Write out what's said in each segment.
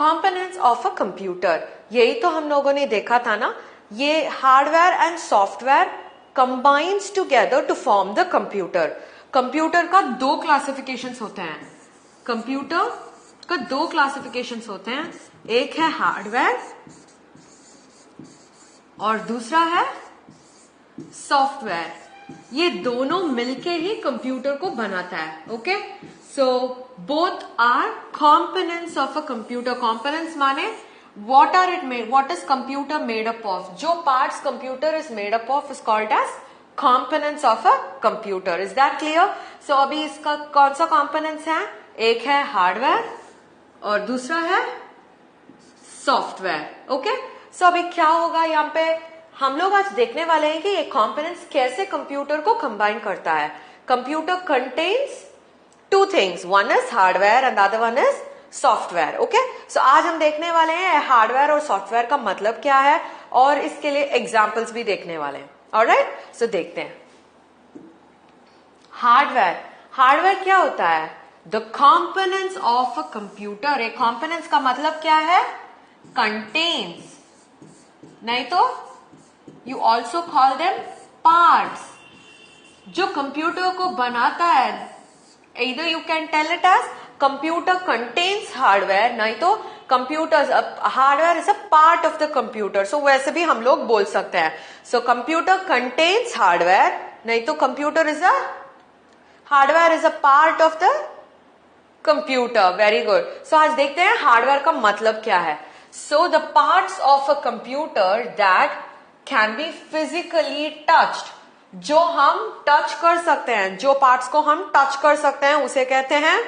Components of a computer, यही तो हम लोगों ने देखा था ना, ये hardware and software combines together to form the computer. Computer का दो क्लासिफिकेशंस होते हैं, कंप्यूटर का दो क्लासिफिकेशंस होते हैं, एक है हार्डवेयर और दूसरा है सॉफ्टवेयर। ये दोनों मिलके ही कंप्यूटर को बनाता है। Okay, so both are components of a computer. Components माने what are it made, what is computer made up of, जो parts computer is made up of is called as components of a computer. Is that clear? So अभी इसका कौन सा components है, एक है hardware और दूसरा है सॉफ्टवेयर। ओके, सो अभी क्या होगा यहाँ पे, हम लोग आज देखने वाले हैं कि ये कंपोनेंट्स कैसे कंप्यूटर को कंबाइन करता है। Computer contains two things, one is hardware and the other one is software. Okay, so आज हम देखने वाले हैं हार्डवेयर और सॉफ्टवेयर का मतलब क्या है और इसके लिए एग्जांपल्स भी देखने वाले हैं। ऑलराइट, सो देखते हैं। हार्डवेयर, हार्डवेयर क्या होता है, the components of a computer. एक कंपोनेंट्स का मतलब क्या है, कंटेन्स, नहीं तो you also call them parts, जो कंप्यूटर को बनाता है। either you can tell it as computer contains hardware, नहीं तो computers, hardware is a part of the computer, so वैसे भी हम लोग बोल सकते हैं। so computer contains hardware, नहीं तो computer is a hardware is a part of the computer। very good, so आज देखते हैं हार्डवेयर का मतलब क्या है। so the parts of a computer that can be physically touched, जो हम टच कर सकते हैं, जो पार्ट्स को हम टच कर सकते हैं उसे कहते हैं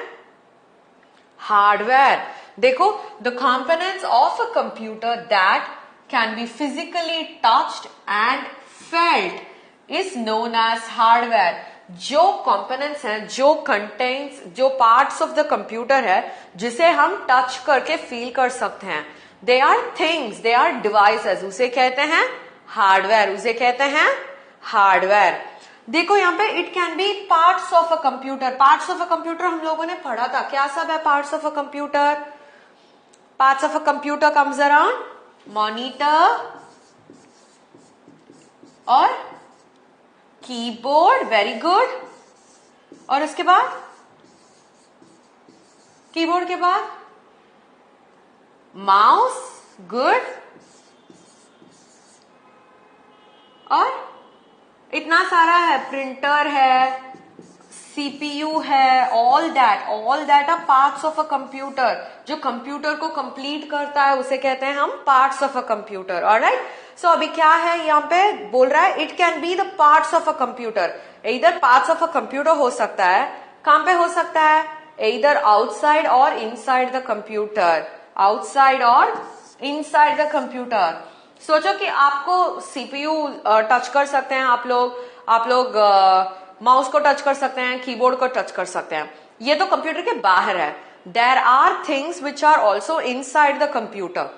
हार्डवेयर। देखो, the components of a computer that can be physically touched and felt is known as hardware. जो कंपोनेंट्स हैं, जो कंटेंट्स, जो पार्ट्स ऑफ द कंप्यूटर है जिसे हम टच करके फील कर सकते हैं, they are things, they are devices, उसे कहते हैं हार्डवेयर, उसे कहते हैं हार्डवेयर। देखो यहाँ पे it can B parts of a computer. Parts of a computer हम लोगों ने पढ़ा था, क्या सब है parts of a computer. Parts of a computer comes around monitor और कीबोर्ड, वेरी गुड, और उसके बाद कीबोर्ड के बाद माउस, गुड, और इतना सारा है, प्रिंटर है, सीपीयू है, all that are parts of a computer. जो कंप्यूटर को कंप्लीट करता है उसे कहते हैं हम parts of a computer. Alright, so अभी क्या है यहाँ पे बोल रहा है, it can be the parts of a computer. इधर पार्ट्स ऑफ अ कंप्यूटर हो सकता है, कहां पे हो सकता है, इधर आउटसाइड और इनसाइड द कंप्यूटर, आउटसाइड और इनसाइड द कंप्यूटर। सोचो कि आपको सीपीयू टच कर सकते हैं, आप लोग माउस को टच कर सकते हैं, कीबोर्ड को टच कर सकते हैं, ये तो कंप्यूटर के बाहर है। There are things which are also inside the computer.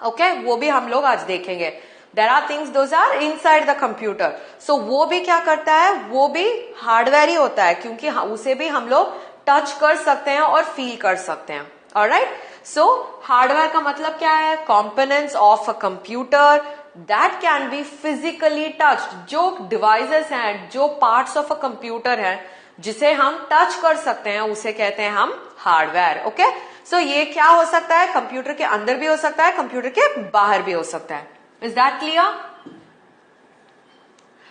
Okay, वो भी हम लोग आज देखेंगे। There are things those are inside the computer, so वो भी क्या करता है, वो भी हार्डवेयर ही होता है, क्योंकि उसे भी हम लोग टच कर सकते हैं और फील कर सकते हैं। ऑलराइट, सो हार्डवेयर का मतलब क्या है, components of a computer that can be physically touched. जो डिवाइसेस हैं, जो पार्ट्स ऑफ अ कंप्यूटर हैं जिसे हम टच कर सकते हैं उसे कहते हैं हम हार्डवेयर। ओके, सो ये क्या हो सकता है, कंप्यूटर के अंदर भी हो सकता है, कंप्यूटर के बाहर भी हो सकता है। Is that clear?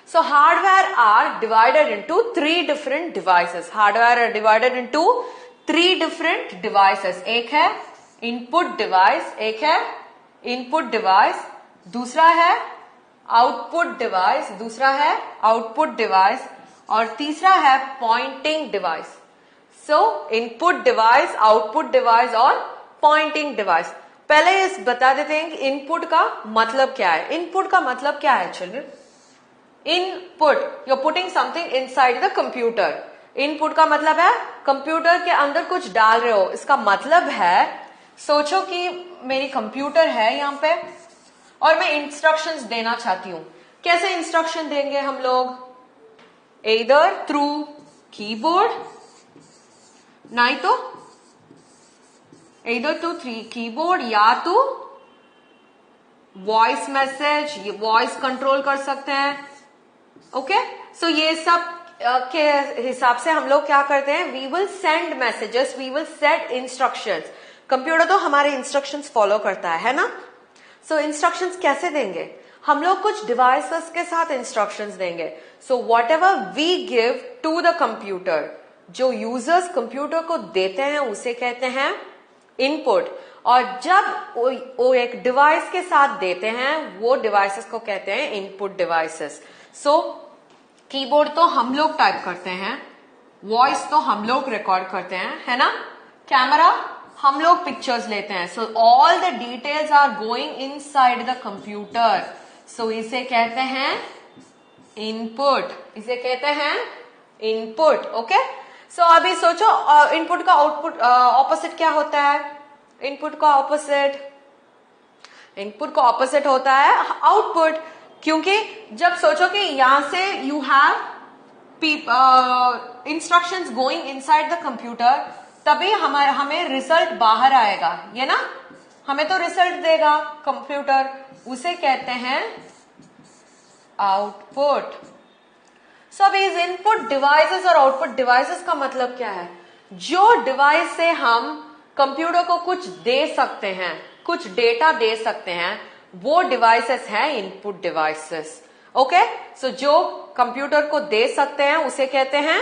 So hardware are divided into three different devices. Hardware are divided into three different devices. एक है इनपुट डिवाइस, एक है इनपुट डिवाइस, दूसरा है आउटपुट डिवाइस, दूसरा है आउटपुट डिवाइस, और तीसरा है पॉइंटिंग डिवाइस। सो इनपुट डिवाइस, आउटपुट डिवाइस और पॉइंटिंग डिवाइस। पहले इस बता देते हैं कि इनपुट का मतलब क्या है। इनपुट का मतलब क्या है children? Input, you are putting something inside the computer. Input का मतलब है कंप्यूटर के अंदर कुछ डाल रहे हो। इसका मतलब है, सोचो कि मेरी कंप्यूटर है यहाँ पे और मैं इंस्ट्रक्शंस देना चाहती हूं। कैसे इंस्ट्रक्शन देंगे हम लोग? एदर थ्रू कीबोर्ड, नहीं तो either to कीबोर्ड या तो वॉइस मैसेज, वॉइस कंट्रोल कर सकते हैं. ओके, सो ये सब के हिसाब से हम लोग क्या करते हैं, we will send messages, we will set instructions. Computer तो हमारे इंस्ट्रक्शंस फॉलो करता है ना. सो इंस्ट्रक्शंस कैसे देंगे, हम लोग कुछ डिवाइसेस के साथ इंस्ट्रक्शंस देंगे. So whatever we give to the computer, जो यूजर्स कंप्यूटर को देते हैं उसे कहते हैं इनपुट. और जब वो एक डिवाइस के साथ देते हैं वो डिवाइसेस को कहते हैं इनपुट डिवाइसेस. सो कीबोर्ड तो हम लोग टाइप करते हैं, वॉइस तो हम लोग रिकॉर्ड करते हैं, है ना. कैमरा हम लोग पिक्चर्स लेते हैं. So all the details are going inside the computer. So इसे कहते हैं इनपुट, इसे कहते हैं इनपुट. ओके, सो अभी सोचो इनपुट का आउटपुट ऑपोजिट क्या होता है. इनपुट का ऑपोजिट, इनपुट का ऑपोजिट होता है आउटपुट. क्योंकि जब सोचो कि यहां से you have instructions going inside the computer, तभी हमें रिजल्ट बाहर आएगा, ये ना, हमें तो रिजल्ट देगा कंप्यूटर, उसे कहते हैं आउटपुट. सो अब इस इनपुट डिवाइसेस और आउटपुट डिवाइसेस का मतलब क्या है, जो डिवाइस से हम कंप्यूटर को कुछ दे सकते हैं, कुछ डेटा दे सकते हैं, वो डिवाइसेस हैं इनपुट डिवाइसेस. ओके, सो जो कंप्यूटर को दे सकते हैं उसे कहते हैं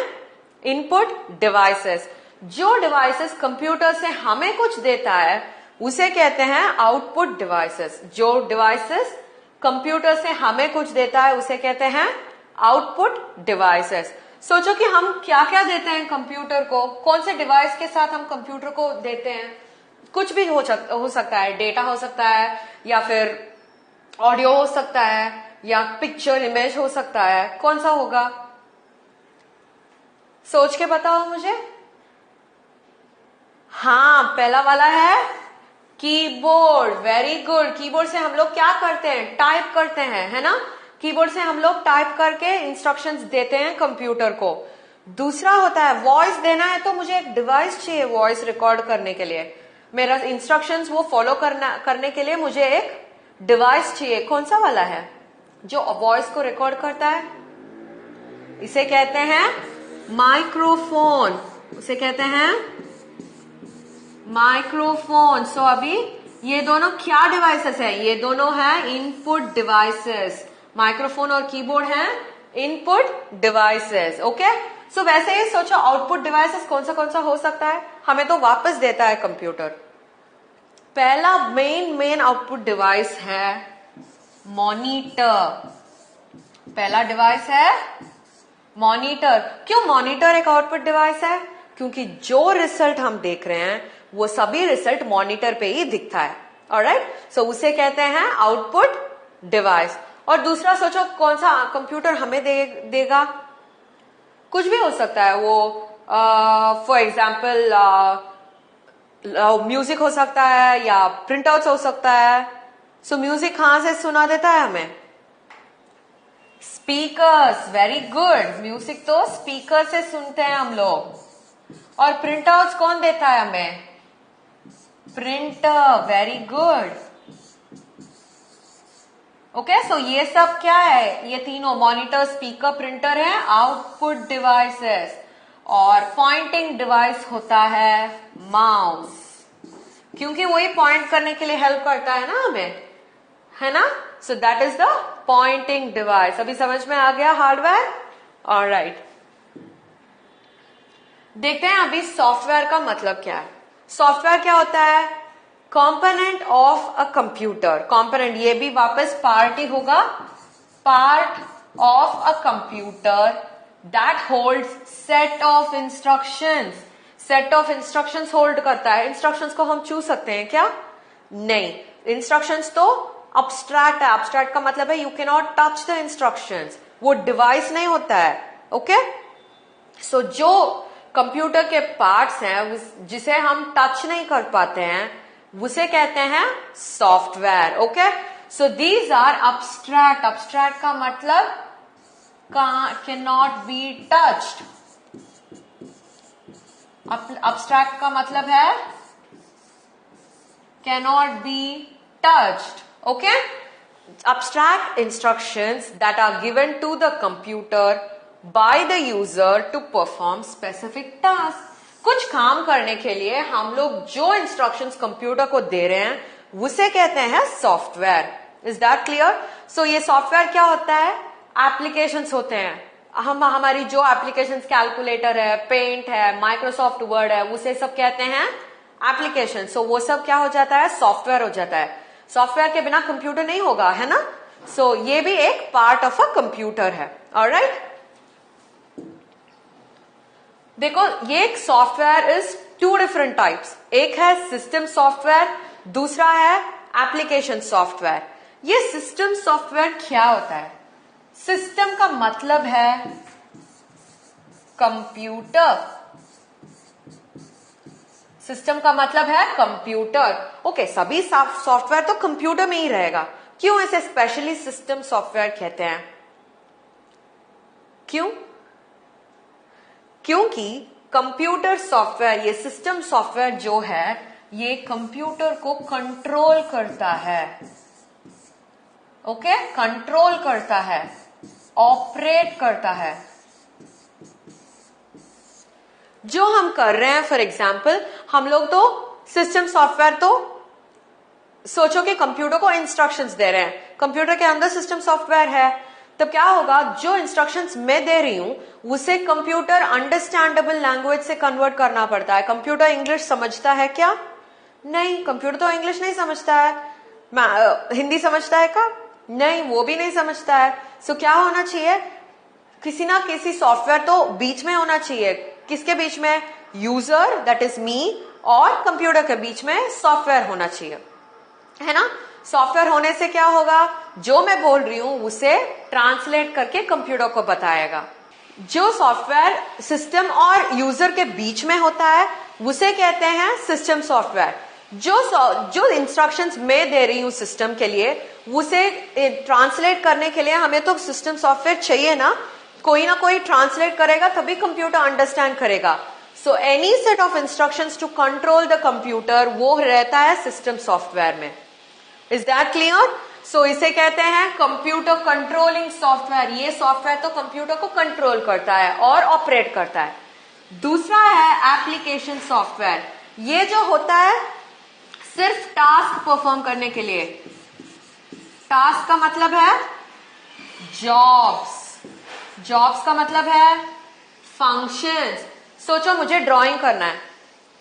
इनपुट डिवाइसेस. जो डिवाइसेस कंप्यूटर से हमें कुछ देता है उसे कहते हैं आउटपुट डिवाइसेस. जो डिवाइसेस कंप्यूटर से हमें कुछ देता है उसे कहते हैं आउटपुट डिवाइसेस. सोचो कि हम क्या क्या देते हैं कंप्यूटर को, कौन से डिवाइस के साथ हम कंप्यूटर को देते हैं. कुछ भी हो सकता है, डेटा हो सकता है, या फिर ऑडियो हो सकता है, या पिक्चर इमेज हो सकता है. कौन सा होगा, सोच के बताओ मुझे. हाँ, पहला वाला है कीबोर्ड. Very good. कीबोर्ड से हम लोग क्या करते हैं, टाइप करते हैं, है ना. कीबोर्ड से हम लोग टाइप करके इंस्ट्रक्शंस देते हैं कंप्यूटर को. दूसरा होता है वॉइस देना है, तो मुझे एक डिवाइस चाहिए वॉइस रिकॉर्ड करने के लिए. मेरा इंस्ट्रक्शंस वो फॉलो करने के लिए मुझे एक डिवाइस चाहिए. कौन सा वाला है जो वॉइस को रिकॉर्ड करता है, इसे कहते हैं माइक्रोफोन. उसे कहते हैं माइक्रोफोन. सो अभी ये दोनों क्या डिवाइसेस हैं, ये दोनों हैं इनपुट डिवाइसेस. माइक्रोफोन और कीबोर्ड हैं इनपुट डिवाइसेस. ओके, सो वैसे ही सोचो आउटपुट डिवाइसेस कौन सा हो सकता है, हमें तो वापस देता है कंप्यूटर. पहला मेन आउटपुट डिवाइस है मॉनिटर. पहला डिवाइस है मॉनिटर. क्यों मॉनिटर एक आउटपुट डिवाइस है, क्योंकि जो रिजल्ट हम देख रहे हैं वो सभी रिजल्ट मॉनिटर पे ही दिखता है. ऑलराइट, सो उसे कहते हैं आउटपुट डिवाइस. और दूसरा सोचो कौन सा कंप्यूटर हमें देगा, कुछ भी हो सकता है वो. फॉर एग्जाम्पल म्यूजिक हो सकता है या प्रिंट आउट हो सकता है. सो म्यूजिक कहां से सुना देता है हमें, स्पीकर्स. Very good. म्यूजिक तो स्पीकर से सुनते हैं हम लोग. और प्रिंट आउट कौन देता है हमें, प्रिंटर. Very good. ओके, सो ये सब क्या है, ये तीनों मॉनिटर, स्पीकर, प्रिंटर है आउटपुट डिवाइसेस. और पॉइंटिंग डिवाइस होता है माउस, क्योंकि वही पॉइंट करने के लिए हेल्प करता है ना हमें, है ना. So that is the pointing device. अभी समझ में आ गया हार्डवेयर. ऑलराइट, देखते हैं अभी सॉफ्टवेयर का मतलब क्या है. सॉफ्टवेयर क्या होता है, component of a computer. Component ये भी वापस पार्ट ही होगा, part of a computer that holds set of instructions. Set of instructions hold करता है. इंस्ट्रक्शंस को हम चूज सकते हैं क्या, नहीं. इंस्ट्रक्शंस तो अब्स्ट्रैक्ट है. अब्स्ट्रैक्ट का मतलब है you can not touch the instructions, वो डिवाइस नहीं होता है. ओके, सो जो कंप्यूटर के पार्ट्स हैं जिसे हम टच नहीं कर पाते हैं उसे कहते हैं software. Okay, so these are abstract. Abstract का मतलब can not be touched. Abstract का मतलब है cannot be touched. Okay? Abstract instructions that are given to the computer by the user to perform specific tasks. कुछ काम करने के लिए हम लोग जो इंस्ट्रक्शंस कंप्यूटर को दे रहे हैं उसे कहते हैं software. Is that clear? So ये सॉफ्टवेयर क्या होता है? एप्लीकेशंस होते हैं. हमारी जो एप्लीकेशंस, कैलकुलेटर है, पेंट है, माइक्रोसॉफ्ट वर्ड है, उसे सब कहते हैं एप्लीकेशन. सो वो सब क्या हो जाता है? सॉफ्टवेयर हो जाता है. सॉफ्टवेयर के बिना कंप्यूटर नहीं होगा, है ना? सो ये भी एक पार्ट ऑफ अ कंप्यूटर है. ऑलराइट, देखो ये एक software is two different types. एक है सिस्टम सॉफ्टवेयर, दूसरा है एप्लीकेशन सॉफ्टवेयर. ये सिस्टम सॉफ्टवेयर क्या होता है? सिस्टम का मतलब है कंप्यूटर. सिस्टम का मतलब है कंप्यूटर. ओके, सभी सॉफ्टवेयर तो कंप्यूटर में ही रहेगा. क्यों इसे स्पेशली सिस्टम सॉफ्टवेयर कहते हैं? क्यों? क्योंकि कंप्यूटर सॉफ्टवेयर, ये सिस्टम सॉफ्टवेयर जो है, ये कंप्यूटर को कंट्रोल करता है. ओके, कंट्रोल करता है, ऑपरेट करता है. जो हम कर रहे हैं, फॉर एग्जाम्पल हम लोग तो सिस्टम सॉफ्टवेयर, तो सोचो कि कंप्यूटर को इंस्ट्रक्शंस दे रहे हैं. कंप्यूटर के अंदर सिस्टम सॉफ्टवेयर है, तो क्या होगा? जो इंस्ट्रक्शंस मैं दे रही हूं उसे कंप्यूटर अंडरस्टैंडेबल लैंग्वेज से कन्वर्ट करना पड़ता है. कंप्यूटर इंग्लिश समझता है क्या? नहीं, कंप्यूटर तो इंग्लिश नहीं समझता है. हिंदी समझता है क्या? नहीं, वो भी नहीं समझता है. सो क्या होना चाहिए? किसी ना किसी सॉफ्टवेयर तो बीच में होना चाहिए. किसके बीच में? यूजर, दैट इज मी, और कंप्यूटर के बीच में सॉफ्टवेयर होना चाहिए, है ना? सॉफ्टवेयर होने से क्या होगा? जो मैं बोल रही हूं उसे ट्रांसलेट करके कंप्यूटर को बताएगा. जो सॉफ्टवेयर सिस्टम और यूजर के बीच में होता है उसे कहते हैं सिस्टम सॉफ्टवेयर. जो इंस्ट्रक्शंस मैं दे रही हूं सिस्टम के लिए, उसे ट्रांसलेट करने के लिए हमें तो सिस्टम सॉफ्टवेयर चाहिए ना. कोई ना कोई ट्रांसलेट करेगा तभी कंप्यूटर अंडरस्टैंड करेगा. So any set of instructions to control the computer, वो रहता है सिस्टम सॉफ्टवेयर में. Is that clear? सो इसे कहते हैं कंप्यूटर कंट्रोलिंग सॉफ्टवेयर. ये सॉफ्टवेयर तो कंप्यूटर को कंट्रोल करता है और ऑपरेट करता है. दूसरा है एप्लीकेशन सॉफ्टवेयर. ये जो होता है सिर्फ टास्क परफॉर्म करने के लिए. टास्क का मतलब है जॉब्स. जॉब्स का मतलब है फंक्शंस. सोचो मुझे ड्राइंग करना है,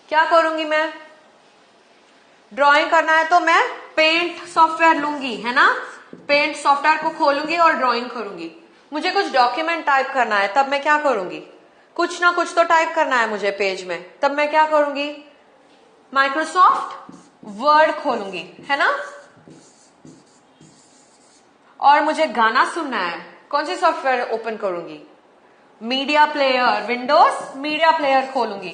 क्या करूंगी मैं? ड्राइंग करना है तो मैं पेंट सॉफ्टवेयर लूंगी, है ना? पेंट सॉफ्टवेयर को खोलूंगी और ड्राइंग करूंगी. मुझे कुछ डॉक्यूमेंट टाइप करना है, तब मैं क्या करूंगी? कुछ ना कुछ तो टाइप करना है मुझे पेज में, तब मैं क्या करूंगी? माइक्रोसॉफ्ट वर्ड खोलूंगी, है ना? और मुझे गाना सुनना है, कौन सी सॉफ्टवेयर ओपन करूंगी? Media player, Windows media player खोलूंगी.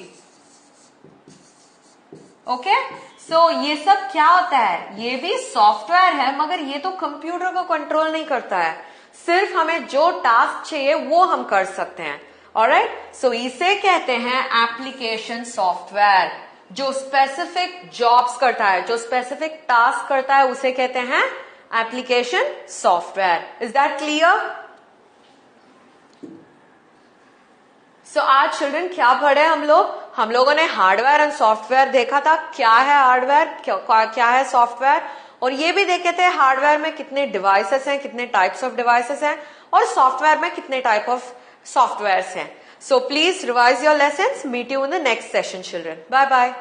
ओके, सो ये सब क्या होता है? ये भी सॉफ्टवेयर है, मगर ये तो कंप्यूटर को कंट्रोल नहीं करता है. सिर्फ हमें जो टास्क चाहिए वो हम कर सकते हैं. ऑलराइट, सो इसे कहते हैं एप्लीकेशन सॉफ्टवेयर. जो स्पेसिफिक जॉब्स करता है, जो स्पेसिफिक टास्क करता है, उसे कहते हैं application software. Is that clear? So आज चिल्ड्रन क्या पढ़े हम लोग? हम लोगों ने हार्डवेयर एंड सॉफ्टवेयर देखा था. क्या है हार्डवेयर, क्या है सॉफ्टवेयर, और ये भी देखे थे हार्डवेयर में कितने डिवाइसेस हैं, कितने टाइप्स ऑफ डिवाइसेस हैं, और सॉफ्टवेयर में कितने टाइप ऑफ सॉफ्टवेयर हैं. So please revise your lessons. Meet you in the next session children. Bye bye.